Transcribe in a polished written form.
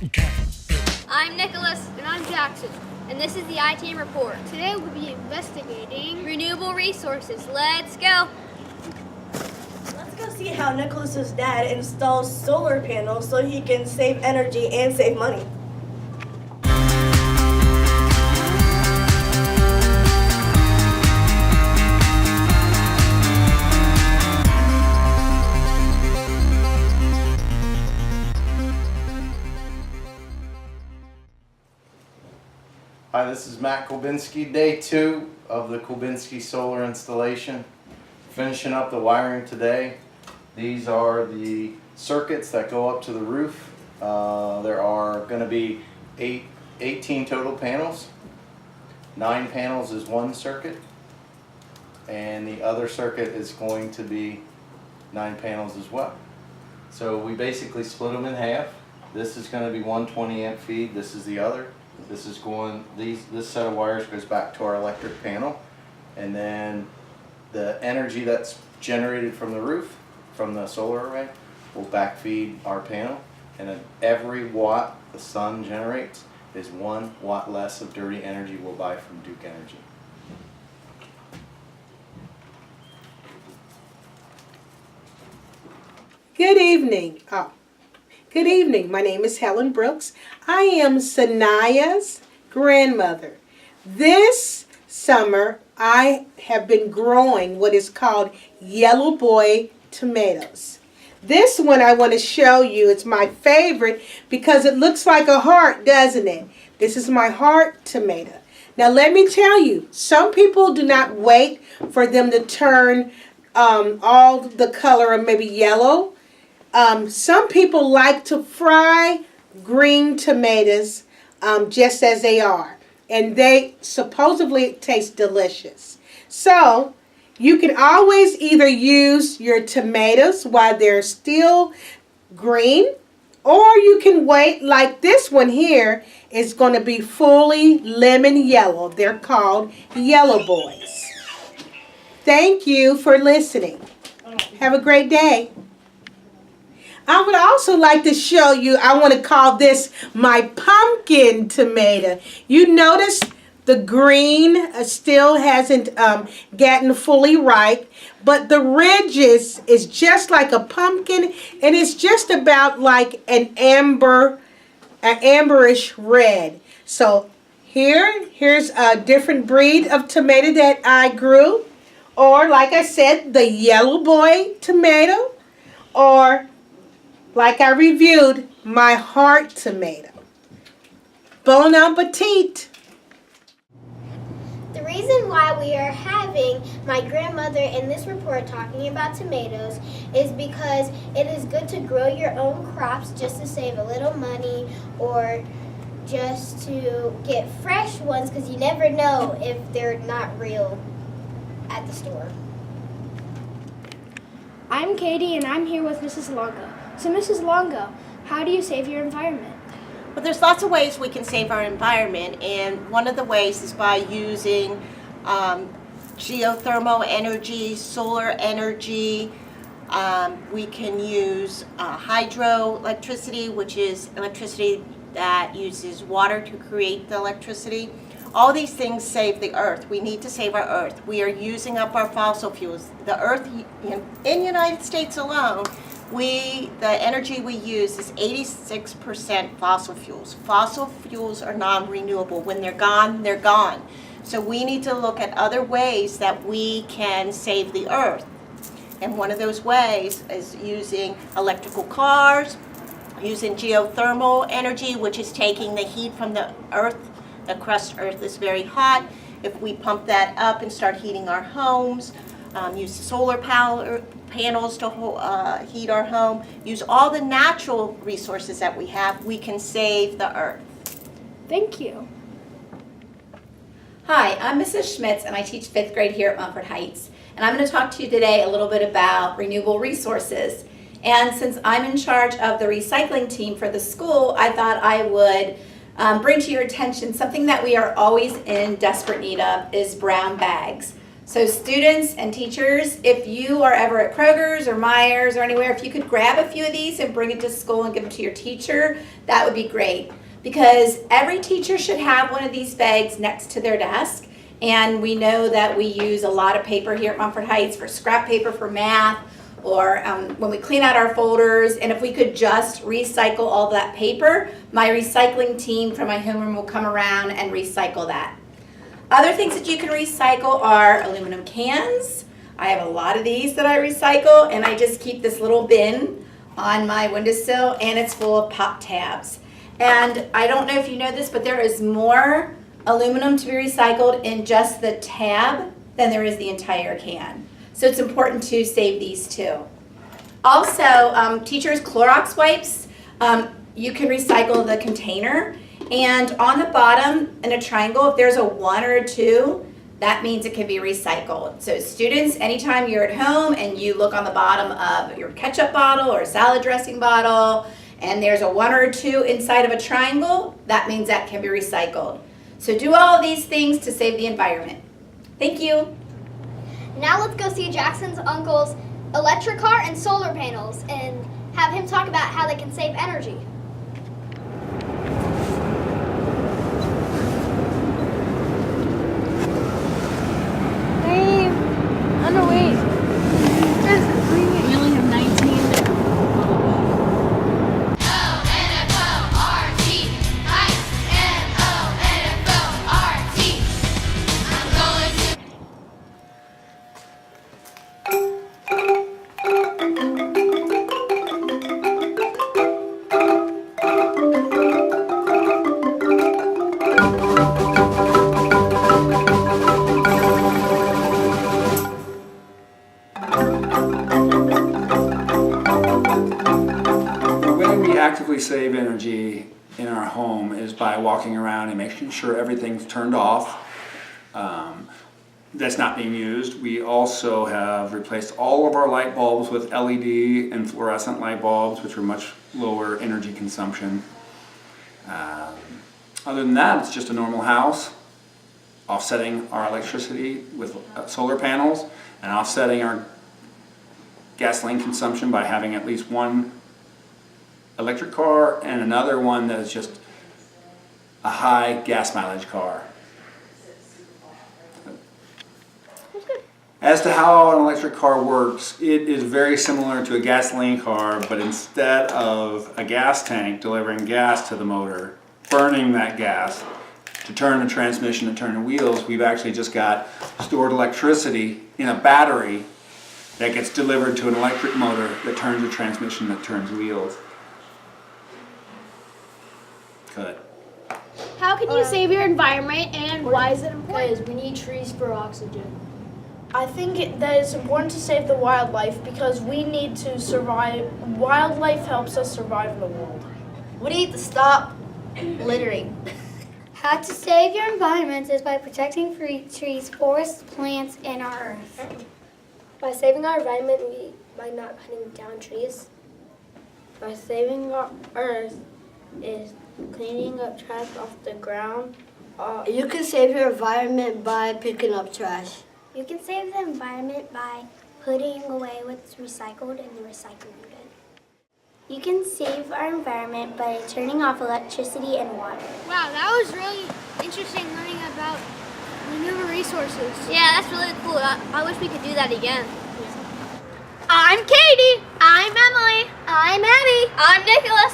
I'm Nicholas. And I'm Jackson. And this is the iTeam report. Today we'll be investigating Renewable Resources. Let's go. Let's go see how Nicholas's dad installs solar panels so he can save energy and save money. Hi, this is Matt Kolbinski, day 2 of the Kolbinski solar installation. Finishing up the wiring today. These are the circuits that go up to the roof. There are going to be 18 total panels. 9 panels is one circuit, and the other circuit is going to be 9 panels as well. So we basically split them in half. This is going to be one 20 amp feed, this is the other. This is going, this set of wires goes back to our electric panel, and then the energy that's generated from the roof, from the solar array, will backfeed our panel, and then every watt the sun generates is 1 watt less of dirty energy we'll buy from Duke Energy. Good evening. Good evening. My name is Helen Brooks. I am Sanaya's grandmother. This summer, I have been growing what is called Yellowboy Tomatoes. This one I want to show you. It's my favorite because it looks like a heart, doesn't it? This is my heart tomato. Now let me tell you, some people do not wait for them to turn all the color of maybe yellow. Some people like to fry green tomatoes just as they are, and they supposedly taste delicious. So you can always either use your tomatoes while they're still green, or you can wait like this one here is going to be fully lemon yellow. They're called Yellow Boys. Thank you for listening. Have a great day. I would also like to show you, I want to call this my pumpkin tomato. You notice the green still hasn't gotten fully ripe, but the ridges is just like a pumpkin, and it's just about like an amberish red. So here's a different breed of tomato that I grew, or like I said, the Yellowboy tomato, or like I reviewed, my heart tomato. Bon appetit! The reason why we are having my grandmother in this report talking about tomatoes is because it is good to grow your own crops just to save a little money, or just to get fresh ones, because you never know if they're not real at the store. I'm Katie, and I'm here with Mrs. Longo. So Mrs. Longo, how do you save your environment? Well, there's lots of ways we can save our environment, and one of the ways is by using geothermal energy, solar energy. We can use hydroelectricity, which is electricity that uses water to create the electricity. All these things save the earth. We need to save our earth. We are using up our fossil fuels. The earth in the United States alone, the energy we use is 86% fossil fuels. Fossil fuels are non-renewable. When they're gone, they're gone. So we need to look at other ways that we can save the earth. And one of those ways is using electrical cars, using geothermal energy, which is taking the heat from the earth. The crust earth is very hot. If we pump that up and start heating our homes, use solar panels to heat our home, use all the natural resources that we have, we can save the earth. Thank you. Hi, I'm Mrs. Schmitz, and I teach 5th grade here at Mumford Heights. And I'm going to talk to you today a little bit about renewable resources. And since I'm in charge of the recycling team for the school, I thought I would bring to your attention something that we are always in desperate need of is brown bags. So students and teachers, if you are ever at Kroger's or Myers or anywhere, if you could grab a few of these and bring it to school and give them to your teacher, that would be great. Because every teacher should have one of these bags next to their desk. And we know that we use a lot of paper here at Mumford Heights for scrap paper for math, or when we clean out our folders. And if we could just recycle all that paper, my recycling team from my homeroom will come around and recycle that. Other things that you can recycle are aluminum cans. I have a lot of these that I recycle, and I just keep this little bin on my windowsill, and it's full of pop tabs. And I don't know if you know this, but there is more aluminum to be recycled in just the tab than there is the entire can. So it's important to save these too. Also, teachers' Clorox wipes, you can recycle the container. And on the bottom in a triangle, if there's a 1 or a 2, that means it can be recycled. So students, anytime you're at home and you look on the bottom of your ketchup bottle or salad dressing bottle, and there's a 1 or a 2 inside of a triangle, that means that can be recycled. So do all of these things to save the environment. Thank you. Now let's go see Jackson's uncle's electric car and solar panels and have him talk about how they can save energy. Actively save energy in our home is by walking around and making sure everything's turned off that's not being used. We also have replaced all of our light bulbs with LED and fluorescent light bulbs, which are much lower energy consumption. Other than that, it's just a normal house, offsetting our electricity with solar panels and offsetting our gasoline consumption by having at least one electric car and another one that is just a high gas mileage car. As to how an electric car works, it is very similar to a gasoline car, but instead of a gas tank delivering gas to the motor, burning that gas to turn the transmission and turn the wheels, we've actually just got stored electricity in a battery that gets delivered to an electric motor that turns the transmission, that turns wheels. Good. How can you save your environment, and why is it important? Because we need trees for oxygen. I think that it's important to save the wildlife because we need to survive. Wildlife helps us survive in the world. We need to stop littering. How to save your environment is by protecting trees, forests, plants, and our earth. By saving our environment, by not cutting down trees. By saving our earth is cleaning up trash off the ground. You can save your environment by picking up trash. You can save the environment by putting away what's recycled in the recycling bin. You can save our environment by turning off electricity and water. Wow, that was really interesting learning about renewable resources. Yeah, that's really cool. I wish we could do that again. I'm Katie. I'm Emily. I'm Abby. I'm Nicholas.